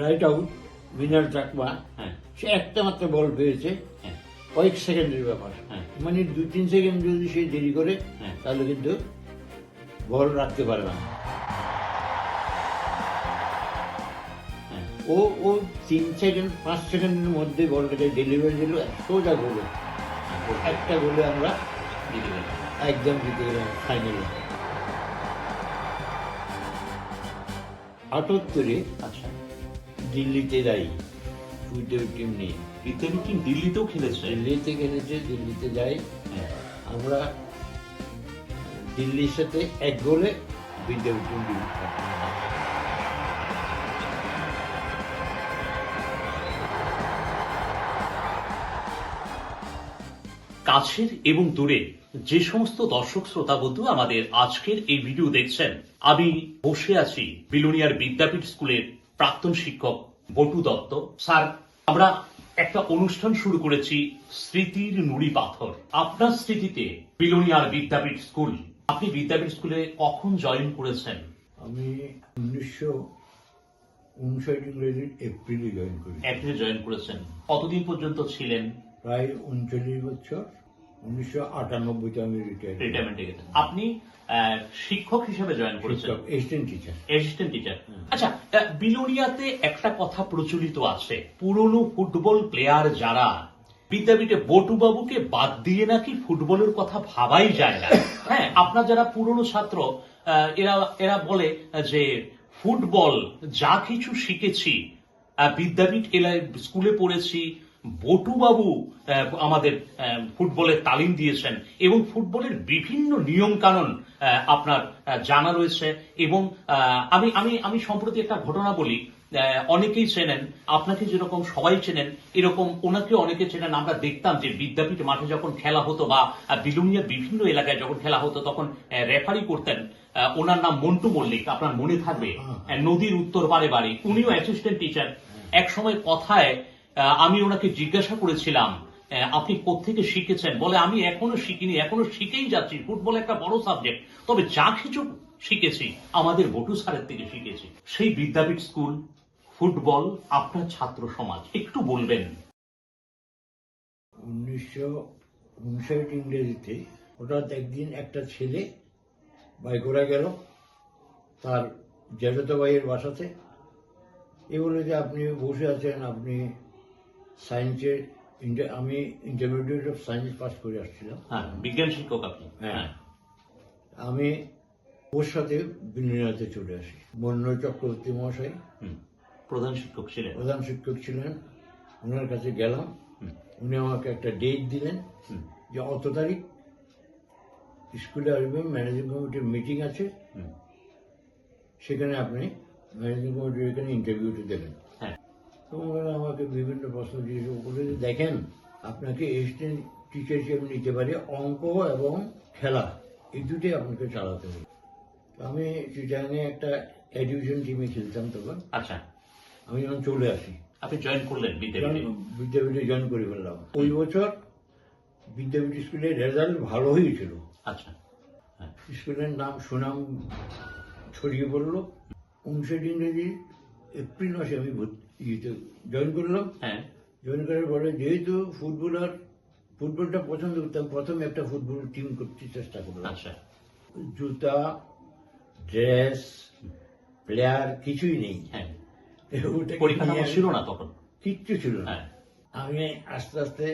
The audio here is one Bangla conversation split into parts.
রাইট আউট মিনার চাকমা, হ্যাঁ সে একটা মাত্র বল পেয়েছে, হ্যাঁ কয়েক সেকেন্ডের ব্যাপার, হ্যাঁ। মানে 2-3 সেকেন্ড যদি সে দেরি করে হ্যাঁ। তাহলে কিন্তু বল রাখতে পারে না। হ্যাঁ। ও ও 3 সেকেন্ড 5 সেকেন্ডের মধ্যে বলটাকে ডেলিভারি দিল, সোজা গোলে। একটা গোলে আমরা জিতে গেল। একদম জিতে গেলাম ফাইনালে। 78-এ আচ্ছা, দিল্লিতে যাই ফুটবল টিম নিয়ে। বিদ্যাপীঠ টিম দিল্লিতেও খেলেছে। দিল্লিতে খেলেছে, দিল্লিতে যাই হ্যাঁ। আমরা, দিল্লির সাথে 1 গোলে বিদ্যাপীঠ টিম জিতে। কাছের এবং দূরে যে সমস্ত দর্শক শ্রোতা বন্ধু আমাদের আজকের এই ভিডিও দেখছেন, আমি বসে আছি বিলোনিয়ার বিদ্যাপীঠ স্কুলের প্রাক্তন শিক্ষক বটু দত্ত। স্যার, আমরা একটা অনুষ্ঠান শুরু করেছি স্মৃতির নুড়ি পাথর। আপনার স্মৃতিতে বিলোনিয়ার বিদ্যাপীঠ স্কুল, আপনি বিদ্যাপীঠ স্কুলে কখন জয়েন করেছেন? আমি 1959 ইংরেজির এপ্রিলে জয়েন করি। এপ্রিলে জয়েন করেছেন। কতদিন পর্যন্ত ছিলেন? প্রায় 39 বছর। 1998-তে আমি রিটায়ারমেন্টে গেছেন। আপনি শিক্ষক হিসেবে জয়েন করেছেন, অ্যাসিস্ট্যান্ট টিচার। Assistant teacher. আচ্ছা, বিলোনিয়াতে একটা কথা প্রচলিত আছে, পুরনো ফুটবল প্লেয়ার যারা, বিদ্যাপীঠে বটুবাবুকে বাদ দিয়ে নাকি ফুটবলের কথা ভাবাই যায় না। হ্যাঁ, আপনার যারা পুরনো ছাত্র, এরা এরা বলে যে ফুটবল যা কিছু শিখেছি বিদ্যাপীঠ স্কুলে পড়েছি, বটুবাবু আমাদের ফুটবলের তালিম দিয়েছেন এবং ফুটবলের বিভিন্ন নিয়ম কানুন আপনার জানা রয়েছে। এবং আমি আমি আমি সম্প্রতি একটা ঘটনা বলি, অনেকেই চেনেন, আপনাকে যেরকম সবাই চেনেন এরকম ওনাকে অনেকে চেনেন। আমরা দেখতাম যে বিদ্যাপীঠ মাঠে যখন খেলা হতো বা বিলোনিয়ার বিভিন্ন এলাকায় যখন খেলা হতো তখন রেফারি করতেন, ওনার নাম মন্টু মল্লিক, আপনার মনে থাকবে, নদীর উত্তর পারে বাড়ি, উনিও অ্যাসিস্ট্যান্ট টিচার। এক সময় কথায় আমি ওনাকে জিজ্ঞাসা করেছিলাম আপনি কোত্থেকে শিখেছেন, বলে আমি এখনো শিখিনি, এখনো শিখেই যাচ্ছি, ফুটবল একটা বড় সাবজেক্ট, তবে যা কিছু শিখেছি আমাদের বটু স্যারের থেকে শিখেছি। সেই বিদ্যাপীঠ স্কুল, ফুটবল, আপনার ছাত্র সমাজ একটু বলবেন। 1959 ইংরেজিতে হঠাৎ একদিন একটা ছেলে বাইকোড়া গেল তার জ্যাঠাতো ভাইয়ের বাসাতে। এ বলে যে আপনি বসে আছেন, আপনি সায়েন্সের, আমি ইন্টারমিডিয়েট অফ সায়েন্স পাস করে আসছিলাম। হ্যাঁ, বিজ্ঞান শিক্ষক আপনি। হ্যাঁ, আমি ওর সাথে বিনোনিয়াতে চলে আসি। মনোহর চক্রবর্তী মহাশয় প্রধান শিক্ষক ছিলেন। প্রধান শিক্ষক ছিলেন, ওনার কাছে গেলাম। উনি আমাকে একটা ডেট দিলেন যে অত তারিখ স্কুলে আসবেন, ম্যানেজিং কমিটির মিটিং আছে, সেখানে আপনি ম্যানেজিং কমিটির এখানে ইন্টারভিউটা দেবেন। হ্যাঁ। তো ওনারা আমাকে বিভিন্ন প্রশ্ন জিজ্ঞেস করে যে দেখেন আপনাকে অ্যাসিস্ট্যান্ট টিচার হিসেবে নিতে পারে, অঙ্ক এবং খেলা এই দুটোই আপনাকে চালাতে হবে। তো আমি চিটাগাঙে একটা এডুকেশন টিমে খেলতাম তখন। আচ্ছা, আমি যখন চলে আসি, আপনি জয়েন করলেন বিদ্যাপীঠে? বিদ্যাপীঠে জয়েন করে ফেললাম। ওই বছর বিদ্যাপীঠ স্কুলের রেজাল্ট ভালো হয়েছিল। আচ্ছা, স্কুলের নাম সুনাম ছড়িয়ে পড়লো। 59 ইংরেজি এপ্রিল মাসে আমি জয়েন করলাম। হ্যাঁ। জয়েন করার পরে যেহেতু ফুটবলটা পছন্দ করতাম, প্রথমে একটা ফুটবল টিম করতে চেষ্টা করলাম। আচ্ছা। জুতা, ড্রেস, প্লেয়ার কিছুই নেই। হ্যাঁ, ওটাকে পরিকাঠামো নিয়ে ছিল না তখন। কিচ্ছু ছিল না। হ্যাঁ। আমি আস্তে আস্তে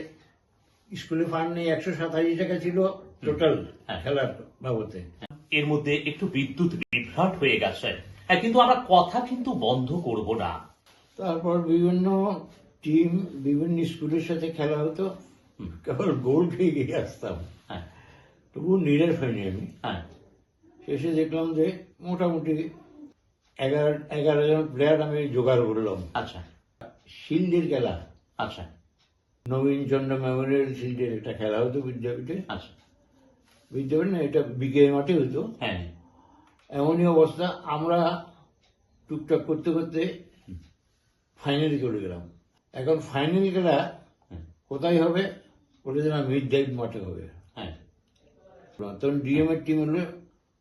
স্কুলে ফান্ড নেই, 187 টাকা ছিল টোটাল খেলার বাবদে। এর মধ্যে একটু বিদ্যুৎ বিভ্রাট হয়ে গেছে, কিন্তু আমরা কথা কিন্তু বন্ধ করব না। তারপর বিভিন্ন টিম, বিভিন্ন স্কুলের সাথে খেলা হতো, কেবল গোল খেয়ে গিয়ে আসতাম। হ্যাঁ। তবুও নিরাশ হয়নি আমি। হ্যাঁ। শেষে দেখলাম যে মোটামুটি 11 জন প্লেয়ার আমি জোগাড় করলাম। আচ্ছা। শিল্ডের খেলা। আচ্ছা। নবীন চন্দ্র মেমোরিয়াল শিল্ডের একটা খেলা হতো বিদ্যাপীঠে। আচ্ছা। বিদ্যাপীঠ না, এটা বিকে মাঠে হতো। হ্যাঁ। এমনই অবস্থা, আমরা টুকটাক করতে করতে ফাইনালে চলে গেলাম। এখন ফাইনাল খেলা কোথায় হবে, ওটা যেন মিড-ডে মাঠে হবে। হ্যাঁ। তখন ডিএম এর টিম হলো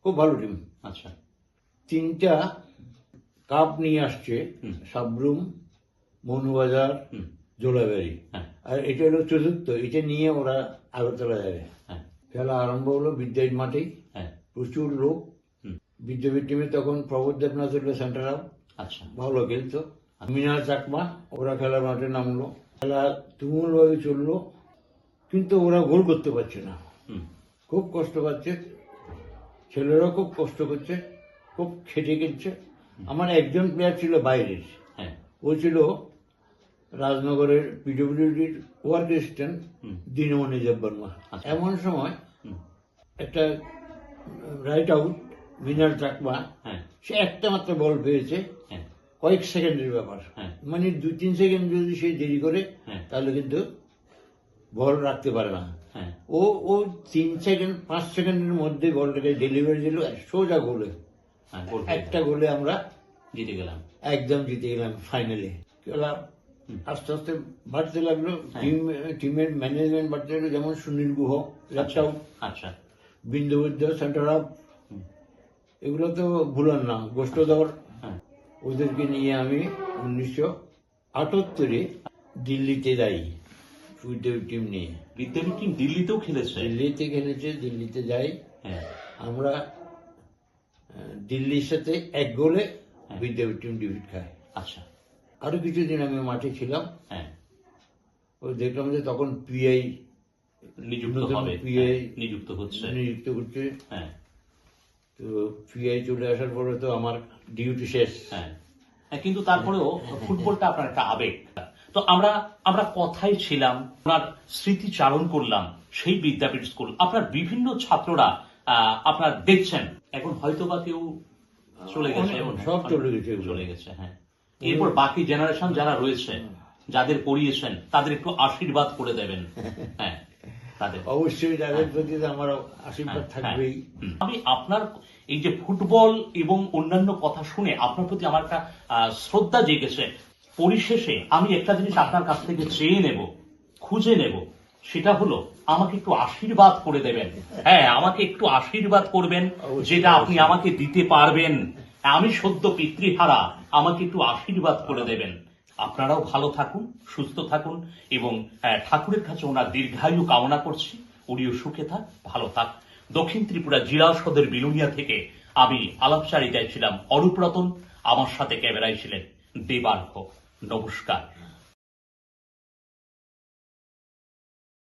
খুব ভালো টিম। আচ্ছা। 3টা কাপ নিয়ে আসছে হুম। সাবরুম, মনুবাজার, হুম। জোড়াবাড়ি, হ্যাঁ। আর এটা হলো চতুর্থ। এটা নিয়ে ওরা আগরতলা যাবে। হ্যাঁ। খেলা আরম্ভ হলো বিদ্যাপীঠ মাঠেই, হ্যাঁ। প্রচুর লোক। হুম। বিদ্যাপীঠ টিমে তখন প্রবোধ দেবনাথ হলো সেন্টার আপ, আচ্ছা। ভালো খেলতো। মৃণাল চাকমা ওরা খেলার মাঠে নামলো, খেলা তুমুলভাবে চললো, কিন্তু ওরা গোল করতে পারছে না, হুম। খুব কষ্ট পাচ্ছে। ছেলেরা খুব কষ্ট করছে, খুব খেটে গেছে। আমার একজন প্লেয়ার ছিল বাইরের, হ্যাঁ। ও ছিল রাজনগরের পিডব্লিউডির ওয়ার্ক অ্যাসিস্ট্যান্ট হুম। দিনমণি দেববর্মা। আচ্ছা। এমন সময় হুম। একটা রাইট আউট, মৃণাল চাকমা, হ্যাঁ। সে একটা মাত্র বল পেয়েছে, হ্যাঁ। কয়েক সেকেন্ডের ব্যাপার, হ্যাঁ। মানে 2-3 সেকেন্ড যদি সে দেরি করে হ্যাঁ। তাহলে কিন্তু বল রাখতে পারে না। হ্যাঁ। ও ও 3 সেকেন্ড 5 সেকেন্ডের মধ্যে বলটাকে ডেলিভারি দিল সোজা গোলে। হ্যাঁ, গোল হয়ে একটা গোলে আমরা জিতে গেলাম। একদম জিতে গেলাম ফাইনালে। খেলা আস্তে আস্তে বাড়তে লাগলো, টিমের ম্যানেজমেন্ট বাড়তে লাগলো, যেমন সুনীল গুহ লেফট আউট, আচ্ছা। বিন্দুবুদ্ধ সেন্টার আপ, এগুলো তো ভুলার না, গোষ্ঠধর। হ্যাঁ। ওদেরকে নিয়ে আমি 1978-এ দিল্লিতে যাই বিদ্যাপীঠ টিম নিয়ে। বিদ্যাপীঠ টিম দিল্লিতেও খেলেছে। দিল্লিতে খেলেছে, দিল্লিতে যাই হ্যাঁ। আমরা। দিল্লির সাথে 1 গোলে হ্যাঁ। বিদ্যাপীঠ টিম ডিফিট খায়। আচ্ছা। আরো কিছুদিন আমি মাঠে ছিলাম, হ্যাঁ। ও দেখলাম যে তখন পিআই নিযুক্ত নতুন হবে। PA হ্যাঁ, নিযুক্ত হচ্ছে। নিযুক্ত করছে। হ্যাঁ। তো পিআই চলে আসার পরে তো আমার ডিউটি শেষ। হ্যাঁ। হ্যাঁ, কিন্তু তারপরেও ফুটবলটা আপনার একটা আবেগ। তো আমরা আমরা কথাই ছিলাম, আপনার স্মৃতিচারণ করলাম সেই বিদ্যাপীঠ স্কুল। আপনার বিভিন্ন ছাত্ররা আপনার দেখছেন, এখন হয়তো বা কেউ চলে গেছে, সব চলে গেছে এগুলো। চলে গেছে। হ্যাঁ। এরপর বাকি জেনারেশন যারা রয়েছে, যাদের পড়িয়েছেন, তাদের একটু আশীর্বাদ করে দেবেন। হ্যাঁ, তাদের অবশ্যই তাদের প্রতি তো আমার আশীর্বাদ থাকবেই। আমি আপনার এই যে ফুটবল এবং অন্যান্য কথা শুনে আপনার প্রতি আমার একটা শ্রদ্ধা জেগেছে। পরিশেষে আমি একটা জিনিস আপনার কাছ থেকে চেয়ে নেব, খুঁজে নেব, সেটা হলো আমাকে একটু আশীর্বাদ করে দেবেন। হ্যাঁ, আমাকে একটু আশীর্বাদ করবেন, যেটা আপনি আমাকে দিতে পারবেন। আমি সদ্য পিতৃহারা, আমাকে একটু আশীর্বাদ করে দেবেন। আপনারাও ভালো থাকুন, সুস্থ থাকুন, এবং ঠাকুরের কাছে ওনার দীর্ঘায়ু কামনা করছি। উনিও সুখে থাক, ভালো থাক। দক্ষিণ ত্রিপুরা জেলা সদর বিলুনিয়া থেকে আমি আলাপচারিতায় ছিলাম অরূপ রতন, আমার সাথে ক্যামেরায় ছিলেন দেবার্ঘ। নমস্কার।